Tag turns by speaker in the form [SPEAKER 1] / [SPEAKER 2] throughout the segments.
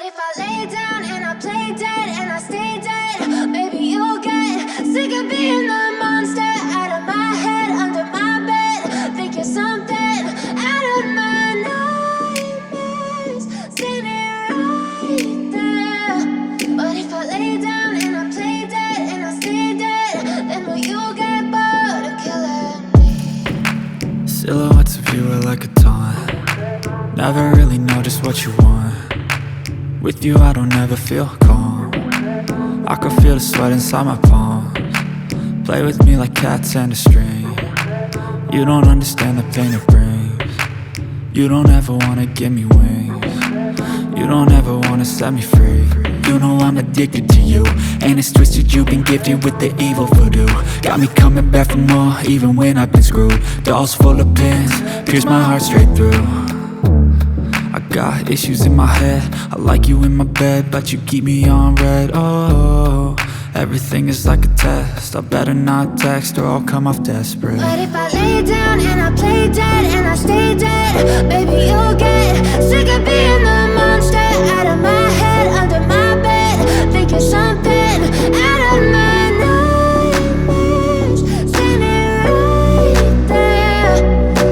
[SPEAKER 1] if I lay down and I play dead and I stay dead, maybe you'll get sick of being the monster out of my head, under my bed. Think you're something out of my nightmares, standing right there. But if I lay down and I play dead and I stay dead, then will you get bored of killing me?
[SPEAKER 2] Silhouettes of you are like a taunt. Never really know just what you want. With you I don't ever feel calm. I can feel the sweat inside my palms. Play with me like cats and a string. You don't understand the pain it brings. You don't ever wanna give me wings. You don't ever wanna set me free. You know I'm addicted to you, and it's twisted, you've been gifted with the evil voodoo. Got me coming back for more, even when I've been screwed. Dolls full of pins, pierce my heart straight through. I got issues in my head, I like you in my bed, but you keep me on red. Oh, everything is like a test, I better not text or I'll come off desperate.
[SPEAKER 1] But if I lay down and I play dead and I stay dead, baby you'll get sick of being the monster out of my head, under my bed. Think you're something out of my nightmares, standing right there.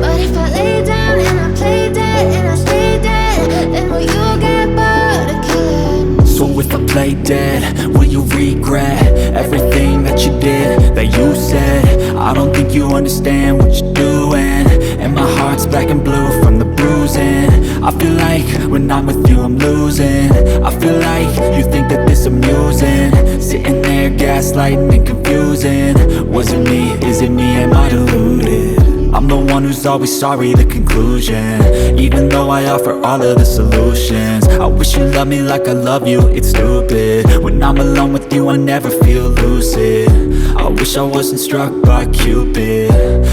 [SPEAKER 1] But if I lay down and I play dead and I stay dead, then will you get bored of killing me?
[SPEAKER 2] So if I play dead, will you regret everything that you did, that you said? I don't think you understand what you're doing, and my heart's black and blue from the bruising. I feel like when I'm with you I'm losing. I feel like you think that this amusing, sitting there gaslighting and confusing. Was it me? Is it me? Am I deluded? I'm the one who's always sorry, the conclusion, even though I offer all of the solutions. I wish you loved me like I love you, it's stupid. When I'm alone with you I never feel lucid. I wish I wasn't struck by Cupid.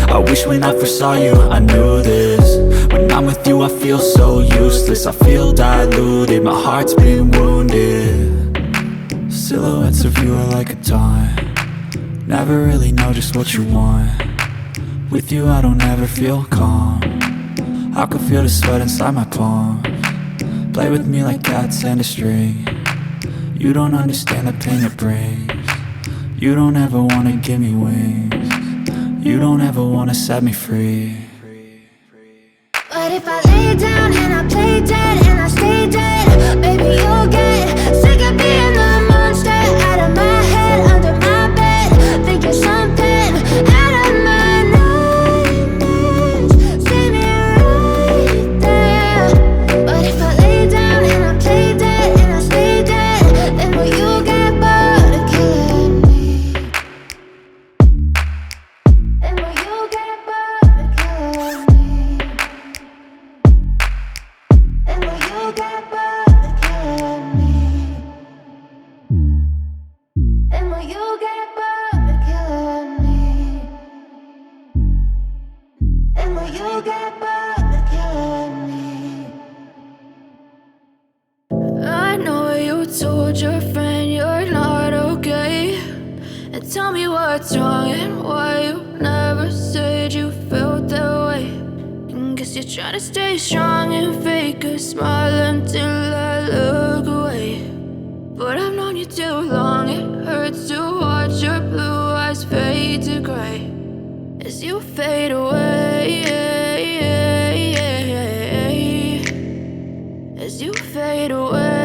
[SPEAKER 2] I wish when I first saw you I knew this. When I'm with you I feel so useless, I feel diluted, my heart's been wounded. Silhouettes of you are like a taunt. Never really know just what you want. With you I don't ever feel calm. I can feel the sweat inside my palms. Play with me like cats and a string. You don't understand the pain it brings. You don't ever wanna give me wings. You don't ever wanna set me free.
[SPEAKER 1] But if I lay down and I play dead and I stay dead, baby you'll get sick of being the monster out of my head, under my bed. Think you're something out of my nightmares, standing right there. But if I lay down and I play dead and I stay dead, then will you get bored of killing me? Then will you get bored of killing me? Then will you get bored of killing me? Then will you get bored of killing me? Then will you get bored of killing me? I know you told your friend you're not okay, and tell me what's wrong and why you never said you felt that way. And guess you're trying to stay strong and fake a smile until I look away. But I've known you too long, it hurts to watch your blue eyes fade to gray as you fade away, as you fade away.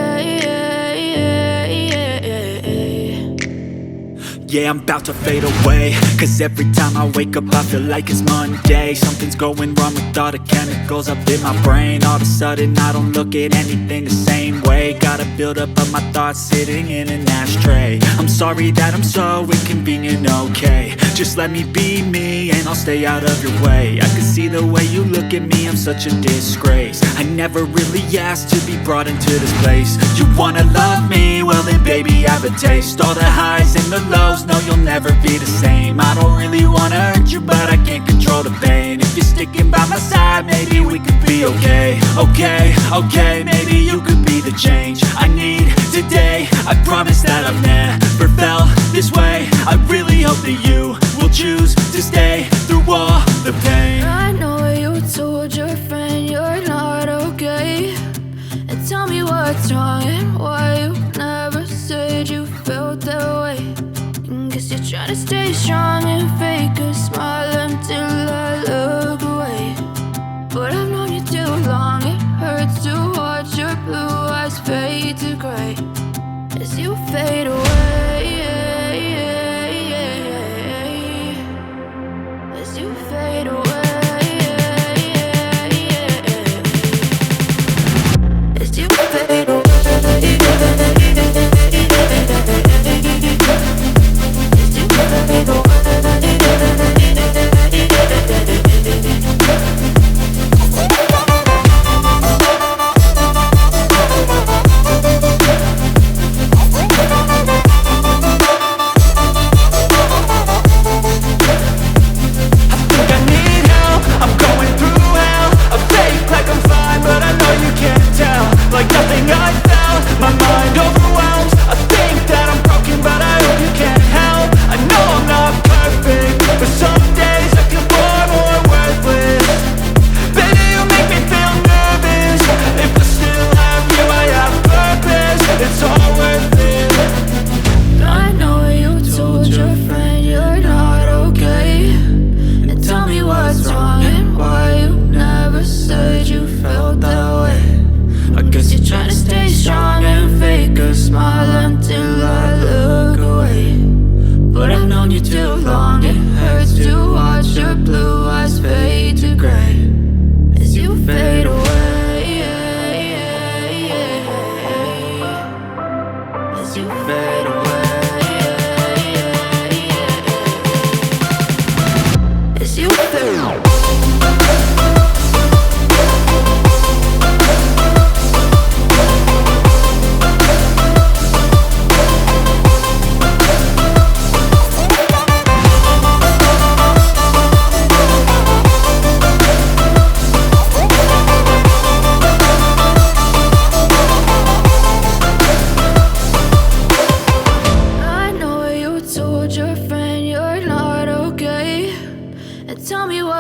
[SPEAKER 2] Yeah, I'm about to fade away, cause every time I wake up I feel like it's Monday. Something's going wrong with all the chemicals up in my brain. All of a sudden I don't look at anything the same way. Gotta build up of my thoughts sitting in an ashtray. I'm sorry that I'm so inconvenient, okay. Just let me be me and I'll stay out of your way. I can see the way you look at me, I'm such a disgrace. I never really asked to be brought into this place. You wanna love me? Well then baby I have a taste. All the highs and the lows, no you'll never be the same. I don't really wanna hurt you but I can't control the pain. If you're sticking by my side maybe we could be okay. Okay, maybe you could be the change I need today. I promise that I've never felt this way. I really hope that you will choose to stay through all the pain.
[SPEAKER 1] I know you told your friend you're not okay, and tell me what's wrong strong, and why you never said you felt that way. Guess you're trying to stay strong and fake a smile until I look away. But I've known you too long, it hurts to watch your blue eyes fade to gray as you fade away. As you fade away. As you fade away.
[SPEAKER 2] Like nothing I felt, my mind overwhelmed. I think that I'm broken, but I hope you can't help. I know I'm not perfect, but some days I feel far more worthless. Baby, you make me feel nervous. If I still have you, I have purpose. It's all worth it.
[SPEAKER 1] I know you told your friend you're not okay, and tell me what's wrong and why you never said you felt that way. I guess you're trying to stay strong and fake a smile until I look away. But I've known you too long, it hurts to watch your blue eyes fade to gray as you fade away. As you fade away. As you fade away.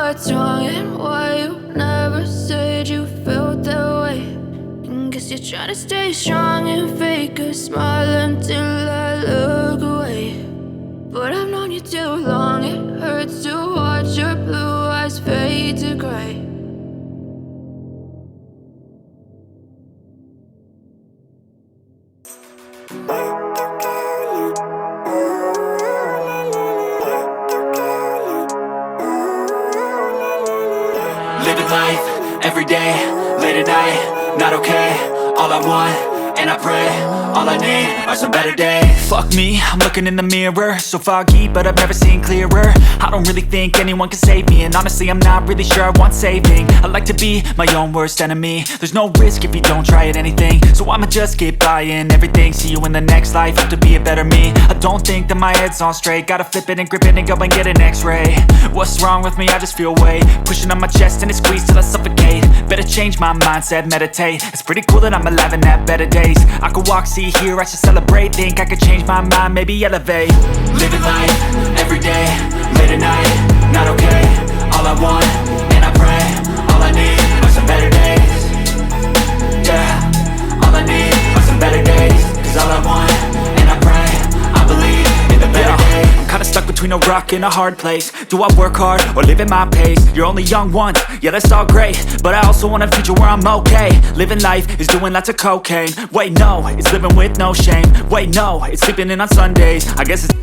[SPEAKER 1] What's wrong and why you never said you felt that way. Guess you're trying to stay strong and fake a smile until I look away. But I've known you too long, it hurts to watch your blue eyes fade to gray.
[SPEAKER 2] Living life, everyday, late at night, not okay. All I want, and I pray, all I need are some better days. Fuck me, I'm looking in the mirror, so foggy, but I've never seen clearer. I don't really think anyone can save me, and honestly I'm not really sure I want saving. I like to be my own worst enemy. There's no risk if you don't try at anything, so I'ma just keep buying everything. See you in the next life, hope to be a better me. I don't think that my head's on straight, gotta flip it and grip it and go and get an x-ray. What's wrong with me? I just feel weight pushing on my chest and it squeezes till I suffocate. Better change my mindset, meditate. It's pretty cool that I'm alive and have better days. I could walk, see, hear, I should celebrate. Think I could change my mind, maybe elevate. Living life, everyday, late at night, not okay. All I want, and I pray, all I need are some better days. Yeah, all I need are some better days. Cause all I want, and I pray, I believe in the better days. I'm kinda stuck between a rock and a hard place. Do I work hard or live at my pace? You're only young once, yeah that's all great, but I also want a future where I'm okay. Living life is doing lots of cocaine. Wait no, it's living with no shame. Wait no, it's sleeping in on Sundays. I guess it's